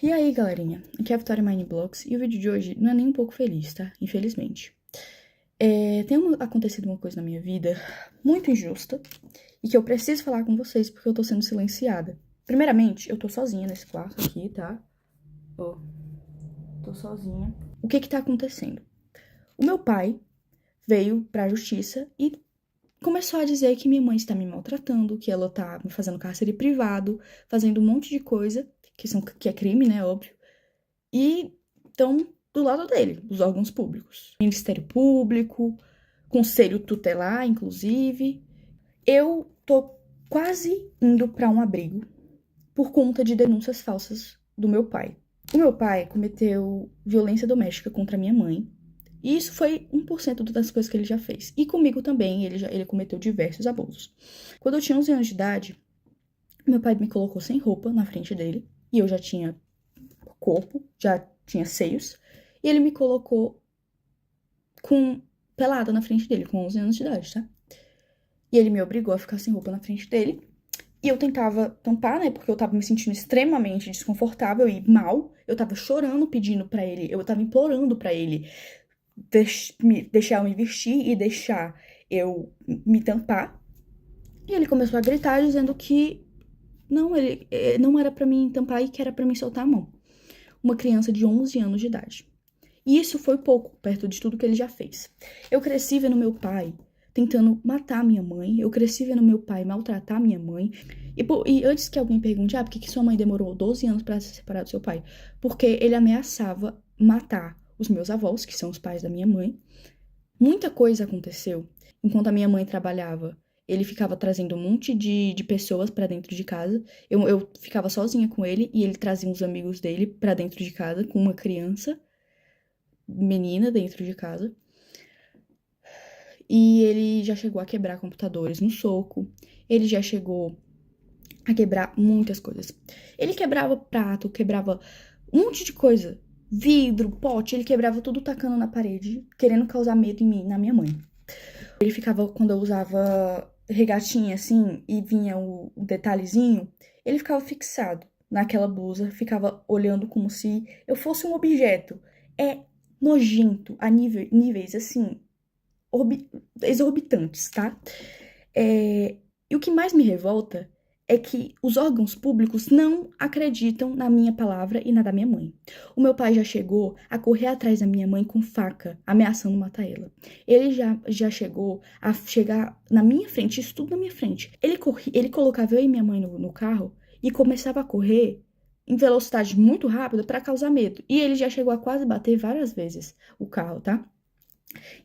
E aí, galerinha? Aqui é a Vitória Mineblocks e o vídeo de hoje não é nem um pouco feliz, tá? Infelizmente. Acontecido uma coisa na minha vida muito injusta e que eu preciso falar com vocês porque eu tô sendo silenciada. Primeiramente, eu tô sozinha nesse quarto aqui, tá? Ó, tô sozinha. O que que tá acontecendo? O meu pai veio pra justiça e começou a dizer que minha mãe está me maltratando, que ela tá me fazendo cárcere privado, fazendo um monte de coisa, que é crime, né, óbvio. E estão do lado dele, os órgãos públicos. Ministério Público, Conselho Tutelar, inclusive. Eu tô quase indo para um abrigo por conta de denúncias falsas do meu pai. O meu pai cometeu violência doméstica contra minha mãe. E isso foi 1% das coisas que ele já fez. E comigo também, ele cometeu diversos abusos. Quando eu tinha 11 anos de idade, meu pai me colocou sem roupa na frente dele. E eu já tinha corpo, já tinha seios, e ele me colocou com pelada na frente dele, com 11 anos de idade, tá? E ele me obrigou a ficar sem roupa na frente dele, e eu tentava tampar, né, porque eu tava me sentindo extremamente desconfortável e mal, eu tava chorando pedindo pra ele, eu tava implorando pra ele deixar eu me vestir e deixar eu me tampar, e ele começou a gritar dizendo que ele não era pra mim tampar e que era pra mim soltar a mão. Uma criança de 11 anos de idade. E isso foi pouco, perto de tudo que ele já fez. Eu cresci vendo meu pai tentando matar minha mãe, eu cresci vendo meu pai maltratar minha mãe. E antes que alguém pergunte, por que sua mãe demorou 12 anos para se separar do seu pai? Porque ele ameaçava matar os meus avós, que são os pais da minha mãe. Muita coisa aconteceu enquanto a minha mãe trabalhava. Ele ficava trazendo um monte de pessoas pra dentro de casa. Eu ficava sozinha com ele e ele trazia uns amigos dele pra dentro de casa com uma criança menina dentro de casa. E ele já chegou a quebrar computadores no soco. Ele já chegou a quebrar muitas coisas. Ele quebrava prato, quebrava um monte de coisa. Vidro, pote, ele quebrava tudo tacando na parede, querendo causar medo em mim, na minha mãe. Ele ficava, quando eu usava regatinha assim, e vinha o detalhezinho, ele ficava fixado naquela blusa, ficava olhando como se eu fosse um objeto. É nojento a níveis assim, exorbitantes, tá? E o que mais me revolta é que os órgãos públicos não acreditam na minha palavra e na da minha mãe. O meu pai já chegou a correr atrás da minha mãe com faca, ameaçando matar ela. Ele já chegou a chegar na minha frente, isso tudo na minha frente. Ele colocava eu e minha mãe no carro e começava a correr em velocidade muito rápida para causar medo. E ele já chegou a quase bater várias vezes o carro, tá?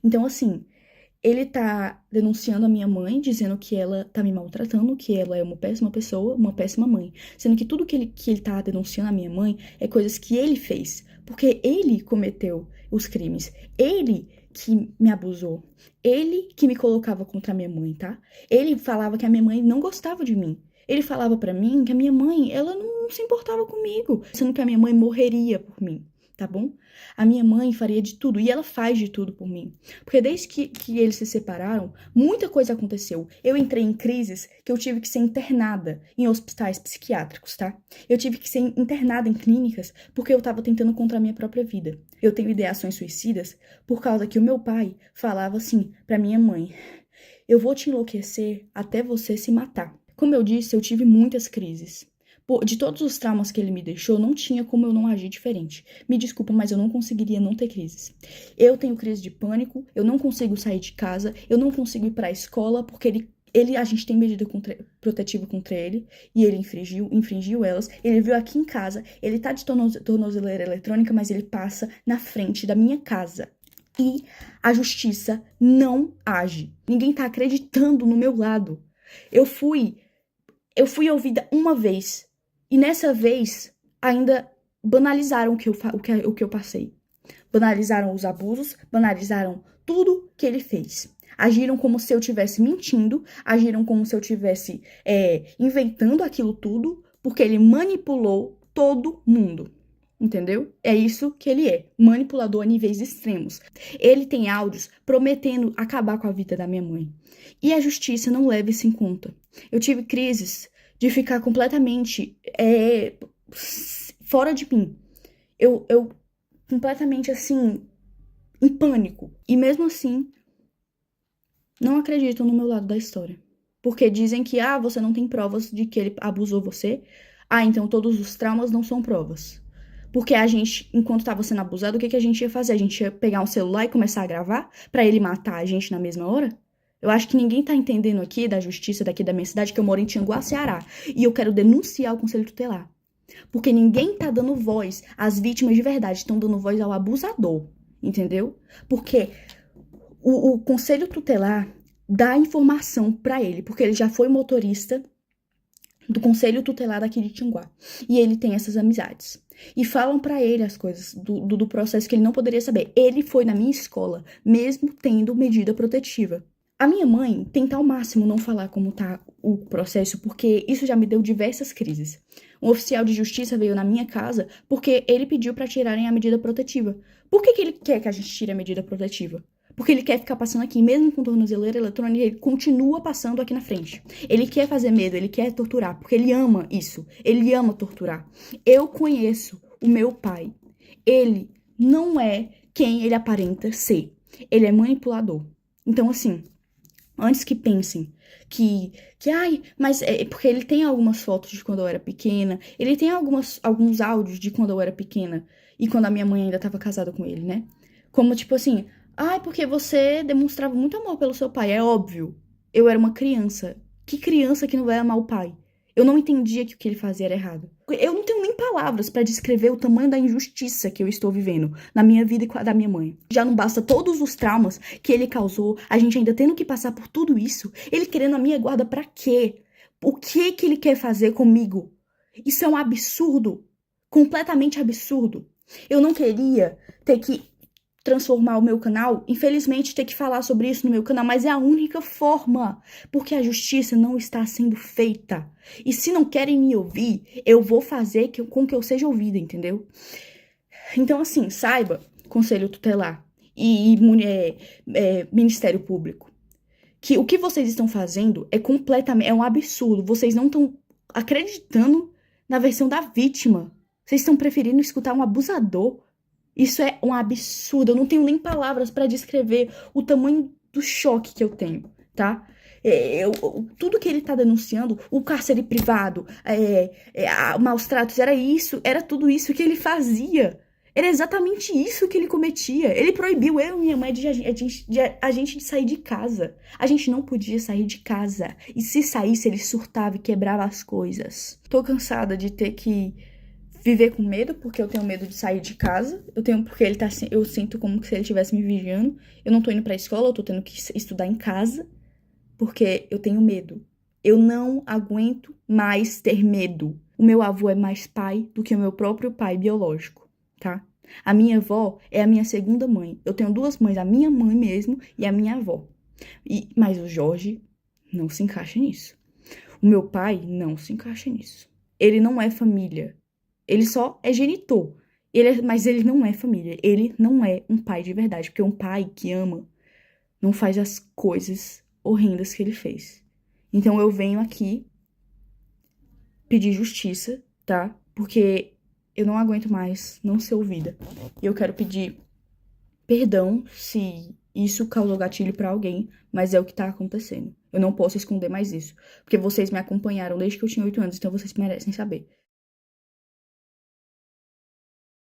Então, assim, ele tá denunciando a minha mãe, dizendo que ela tá me maltratando, que ela é uma péssima pessoa, uma péssima mãe. Sendo que tudo que ele tá denunciando a minha mãe é coisas que ele fez. Porque ele cometeu os crimes. Ele que me abusou. Ele que me colocava contra a minha mãe, tá? Ele falava que a minha mãe não gostava de mim. Ele falava pra mim que a minha mãe, ela não se importava comigo. Sendo que a minha mãe morreria por mim, tá bom? A minha mãe faria de tudo, e ela faz de tudo por mim. Porque desde que eles se separaram, muita coisa aconteceu. Eu entrei em crises que eu tive que ser internada em hospitais psiquiátricos, tá? Eu tive que ser internada em clínicas porque eu tava tentando contra a minha própria vida. Eu tenho ideações suicidas por causa que o meu pai falava assim pra minha mãe: eu vou te enlouquecer até você se matar. Como eu disse, eu tive muitas crises. De todos os traumas que ele me deixou, não tinha como eu não agir diferente. Me desculpa, mas eu não conseguiria não ter crises. Eu tenho crise de pânico, eu não consigo sair de casa, eu não consigo ir pra escola, porque a gente tem medida protetiva contra ele, e ele infringiu elas. Ele veio aqui em casa, ele tá de tornozeleira eletrônica, mas ele passa na frente da minha casa. E a justiça não age. Ninguém tá acreditando no meu lado. Eu fui ouvida uma vez. E nessa vez, ainda banalizaram o que eu passei. Banalizaram os abusos, banalizaram tudo que ele fez. Agiram como se eu estivesse mentindo, agiram como se eu estivesse inventando aquilo tudo, porque ele manipulou todo mundo. Entendeu? É isso que ele é, manipulador a níveis extremos. Ele tem áudios prometendo acabar com a vida da minha mãe. E a justiça não leva isso em conta. Eu tive crises de ficar completamente fora de mim. Eu completamente, assim, em pânico. E mesmo assim, não acreditam no meu lado da história. Porque dizem que, você não tem provas de que ele abusou você. Então todos os traumas não são provas. Porque a gente, enquanto tava sendo abusado, o que a gente ia fazer? A gente ia pegar um celular e começar a gravar pra ele matar a gente na mesma hora? Eu acho que ninguém tá entendendo aqui da justiça daqui da minha cidade, que eu moro em Tianguá, Ceará. E eu quero denunciar o Conselho Tutelar. Porque ninguém tá dando voz às vítimas de verdade, estão dando voz ao abusador. Entendeu? Porque o Conselho Tutelar dá informação pra ele, porque ele já foi motorista do Conselho Tutelar daqui de Tianguá. E ele tem essas amizades. E falam pra ele as coisas do processo que ele não poderia saber. Ele foi na minha escola, mesmo tendo medida protetiva. A minha mãe tenta ao máximo não falar como tá o processo, porque isso já me deu diversas crises. Um oficial de justiça veio na minha casa porque ele pediu pra tirarem a medida protetiva. Por que ele quer que a gente tire a medida protetiva? Porque ele quer ficar passando aqui, mesmo com tornozeleira eletrônica, ele continua passando aqui na frente. Ele quer fazer medo, ele quer torturar, porque ele ama isso. Ele ama torturar. Eu conheço o meu pai. Ele não é quem ele aparenta ser. Ele é manipulador. Então, assim, antes que pensem mas é porque ele tem algumas fotos de quando eu era pequena, ele tem alguns áudios de quando eu era pequena e quando a minha mãe ainda estava casada com ele, né? Como tipo assim, porque você demonstrava muito amor pelo seu pai. É óbvio. Eu era uma criança. Que criança que não vai amar o pai? Eu não entendia que o que ele fazia era errado. Eu não tenho nem palavras pra descrever o tamanho da injustiça que eu estou vivendo na minha vida e com a da minha mãe. Já não basta todos os traumas que ele causou, a gente ainda tendo que passar por tudo isso, ele querendo a minha guarda pra quê? O que ele quer fazer comigo? Isso é um absurdo. Completamente absurdo. Eu não queria ter que transformar o meu canal, infelizmente ter que falar sobre isso no meu canal, mas é a única forma, porque a justiça não está sendo feita. E se não querem me ouvir, eu vou fazer com que eu seja ouvida, entendeu? Então, assim, saiba, Conselho Tutelar e Ministério Público, que o que vocês estão fazendo é um absurdo. Vocês não estão acreditando na versão da vítima. Vocês estão preferindo escutar um abusador. Isso é um absurdo. Eu não tenho nem palavras pra descrever o tamanho do choque que eu tenho, tá? Tudo que ele tá denunciando, o cárcere privado, maus tratos, era tudo isso que ele fazia. Era exatamente isso que ele cometia. Ele proibiu eu e minha mãe de a gente sair de casa. A gente não podia sair de casa. E se saísse, ele surtava e quebrava as coisas. Tô cansada de ter que viver com medo, porque eu tenho medo de sair de casa. Porque eu sinto como se ele estivesse me vigiando. Eu não tô indo pra escola, eu tô tendo que estudar em casa, porque eu tenho medo. Eu não aguento mais ter medo. O meu avô é mais pai do que o meu próprio pai biológico, tá? A minha avó é a minha segunda mãe. Eu tenho duas mães, a minha mãe mesmo e a minha avó. Mas o Jorge não se encaixa nisso. O meu pai não se encaixa nisso. Ele não é família. Ele só é genitor. Mas ele não é família. Ele não é um pai de verdade. Porque um pai que ama não faz as coisas horrendas que ele fez. Então eu venho aqui pedir justiça, tá? Porque eu não aguento mais não ser ouvida. E eu quero pedir perdão se isso causou gatilho pra alguém, mas é o que tá acontecendo. Eu não posso esconder mais isso. Porque vocês me acompanharam desde que eu tinha 8 anos, então vocês merecem saber.